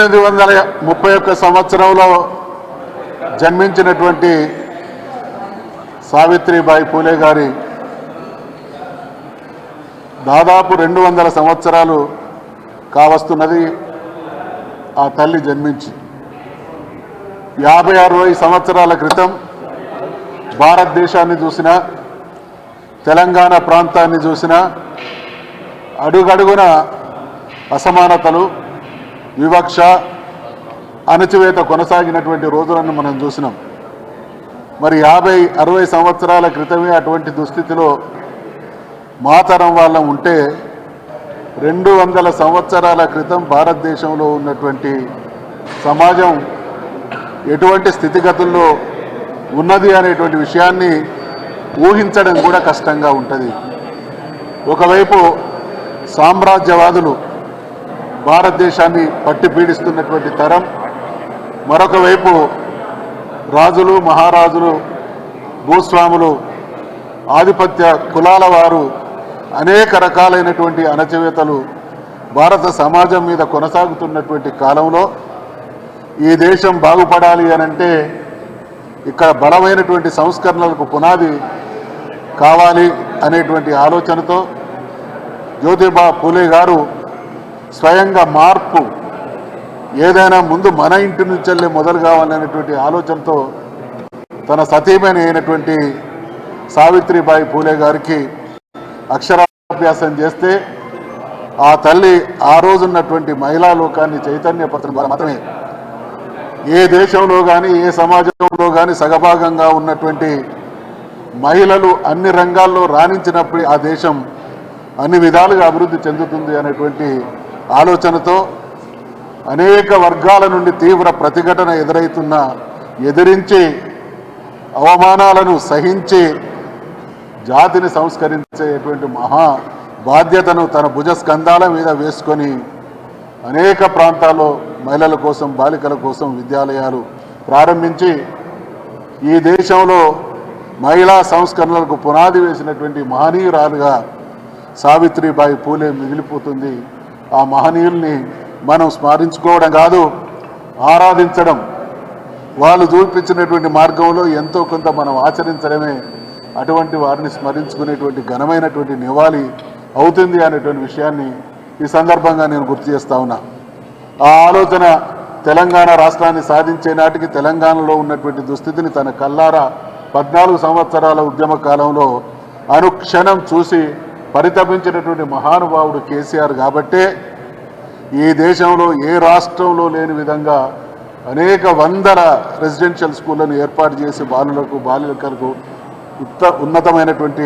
1831 సంవత్సరంలో జన్మించినటువంటి సావిత్రిబాయి పూలే గారి దాదాపు 200 సంవత్సరాలు కావస్తున్నది ఆ తల్లి జన్మించి. 50-60 సంవత్సరాల క్రితం భారతదేశాన్ని చూసినా, తెలంగాణ ప్రాంతాన్ని చూసినా అడుగడుగున అసమానతలు, వివక్ష, అణచివేత కొనసాగినటువంటి రోజులను మనం చూసినాం. మరి 50-60 సంవత్సరాల క్రితమే అటువంటి దుస్థితిలో మాతరం వాళ్ళం ఉంటే 200 సంవత్సరాల క్రితం భారతదేశంలో ఉన్నటువంటి సమాజం ఎటువంటి స్థితిగతుల్లో ఉన్నది అనేటువంటి విషయాన్ని ఊహించడం కూడా కష్టంగా ఉంటుంది. ఒకవైపు సామ్రాజ్యవాదులు భారతదేశాన్ని పట్టి పీడిస్తున్నటువంటి తరం, మరొక వైపు రాజులు, మహారాజులు, భూస్వాములు, ఆధిపత్య కులాల వారు అనేక రకాలైనటువంటి అణచివేతలు భారత సమాజం మీద కొనసాగుతున్నటువంటి కాలంలో ఈ దేశం బాగుపడాలి అనంటే ఇక్కడ బలమైనటువంటి సంస్కరణలకు పునాది కావాలి అనేటువంటి ఆలోచనతో జ్యోతిబా పూలే గారు స్వయంగా మార్పు ఏదైనా ముందు మన ఇంటి నుంచెల్లే మొదలు కావాలనేటువంటి ఆలోచనతో తన సతీమణి అయినటువంటి సావిత్రిబాయి పూలే గారికి అక్షరాభ్యాసం చేస్తే ఆ తల్లి ఆ రోజున్నటువంటి మహిళా లోకాన్ని చైతన్యపరచడం ద్వారా మాత్రమే ఏ దేశంలో కానీ ఏ సమాజంలో కానీ సగభాగంగా ఉన్నటువంటి మహిళలు అన్ని రంగాల్లో రాణించినప్పుడు ఆ దేశం అన్ని విధాలుగా అభివృద్ధి చెందుతుంది అనేటువంటి ఆలోచనతో అనేక వర్గాల నుండి తీవ్ర ప్రతిఘటన ఎదిరించి అవమానాలను సహించి జాతిని సంస్కరించేటువంటి మహా బాధ్యతను తన భుజస్కంధాల మీద వేసుకొని అనేక ప్రాంతాల్లో మహిళల కోసం, బాలికల కోసం విద్యాలయాలు ప్రారంభించి ఈ దేశంలో మహిళా సంస్కరణలకు పునాది వేసినటువంటి మహనీయురాలుగా సావిత్రిబాయి పూలే మిగిలిపోతుంది. ఆ మహనీయుల్ని మనం స్మరించుకోవడం కాదు, ఆరాధించడం, వాళ్ళు చూపించినటువంటి మార్గంలో ఎంతో కొంత మనం ఆచరించడమే అటువంటి వారిని స్మరించుకునేటువంటి ఘనమైనటువంటి నివాళి అవుతుంది అనేటువంటి విషయాన్ని ఈ సందర్భంగా నేను గుర్తు చేస్తా ఉన్నా. ఆ ఆలోచన తెలంగాణ రాష్ట్రాన్ని సాధించే నాటికి తెలంగాణలో ఉన్నటువంటి దుస్థితిని తన కల్లారా 14 సంవత్సరాల ఉద్యమ కాలంలో అనుక్షణం చూసి పరితపించినటువంటి మహానుభావుడు కేసీఆర్ కాబట్టే ఈ దేశంలో ఏ రాష్ట్రంలో లేని విధంగా అనేక వందల రెసిడెన్షియల్ స్కూళ్లను ఏర్పాటు చేసి బాలులకు, బాలికలకు ఉన్నతమైనటువంటి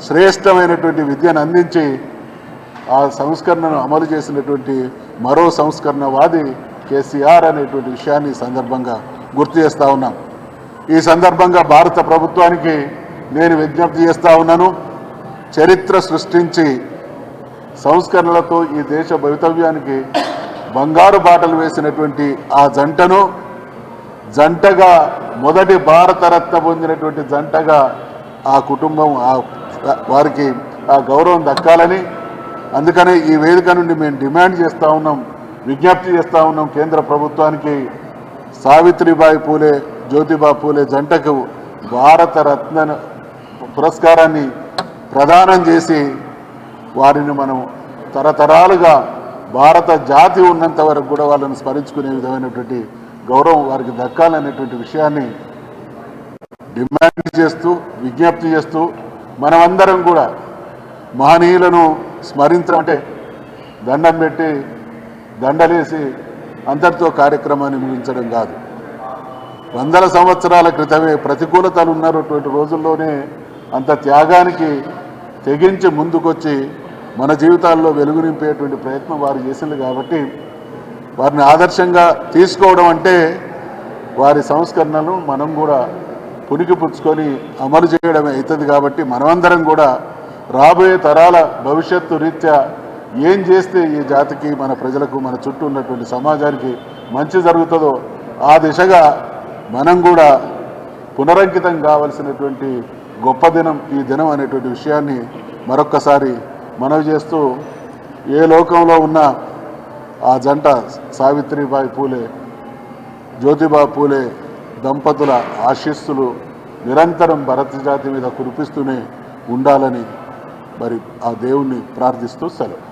శ్రేష్టమైనటువంటి విద్యను అందించి ఆ సంస్కరణను అమలు చేసినటువంటి మరో సంస్కరణవాది కేసీఆర్ అనేటువంటి విషయాన్ని ఈ సందర్భంగా గుర్తు చేస్తూ ఉన్నాం. ఈ సందర్భంగా భారత ప్రభుత్వానికి నేను విజ్ఞప్తి చేస్తూ ఉన్నాను, చరిత్ర సృష్టించి సంస్కరణలతో ఈ దేశ భవితవ్యానికి బంగారు బాటలు వేసినటువంటి ఆ జంటగా మొదటి భారతరత్న పొందినటువంటి జంటగా ఆ కుటుంబం వారికి ఆ గౌరవం దక్కాలని, అందుకనే ఈ వేదిక నుండి మేము డిమాండ్ చేస్తూ ఉన్నాం, విజ్ఞప్తి చేస్తూ ఉన్నాం కేంద్ర ప్రభుత్వానికి, సావిత్రిబాయి పూలే, జ్యోతిబా పూలే జంటకు భారతరత్న పురస్కారాన్ని ప్రదానం చేసి వారిని మనం తరతరాలుగా భారత జాతి ఉన్నంత వరకు కూడా వాళ్ళని స్మరించుకునే విధమైనటువంటి గౌరవం వారికి దక్కాలనేటువంటి విషయాన్ని డిమాండ్ చేస్తూ, విజ్ఞప్తి చేస్తూ, మనమందరం కూడా మహనీయులను స్మరించడం అంటే దండం పెట్టి దండలేసి అంతటితో కార్యక్రమాన్ని ముగించడం కాదు. 100 సంవత్సరాల క్రితమే ప్రతికూలతలు ఉన్నటువంటి రోజుల్లోనే అంత త్యాగానికి తెగించి ముందుకొచ్చి మన జీవితాల్లో వెలుగు నింపేటువంటి ప్రయత్నం వారు చేసింది కాబట్టి వారిని ఆదర్శంగా తీసుకోవడం అంటే వారి సంస్కరణలు మనం కూడా పుణికిపుచ్చుకొని అమలు చేయడమే అవుతుంది. కాబట్టి మనమందరం కూడా రాబోయే తరాల భవిష్యత్తు రీత్యా ఏం చేస్తే ఈ జాతికి, మన ప్రజలకు, మన చుట్టూ ఉన్నటువంటి సమాజానికి మంచి జరుగుతుందో ఆ దిశగా మనం కూడా పునరంకితం కావలసినటువంటి గొప్ప దినం ఈ దినం అనేటువంటి విషయాన్ని మరొక్కసారి మనవి చేస్తూ, ఏ లోకంలో ఉన్న ఆ జంట సావిత్రిబాయి పూలే, జ్యోతిబా పూలే దంపతుల ఆశీస్సులు నిరంతరం భరత జాతి మీద కురిపిస్తూనే ఉండాలని మరి ఆ దేవుణ్ణి ప్రార్థిస్తూ సెలవు.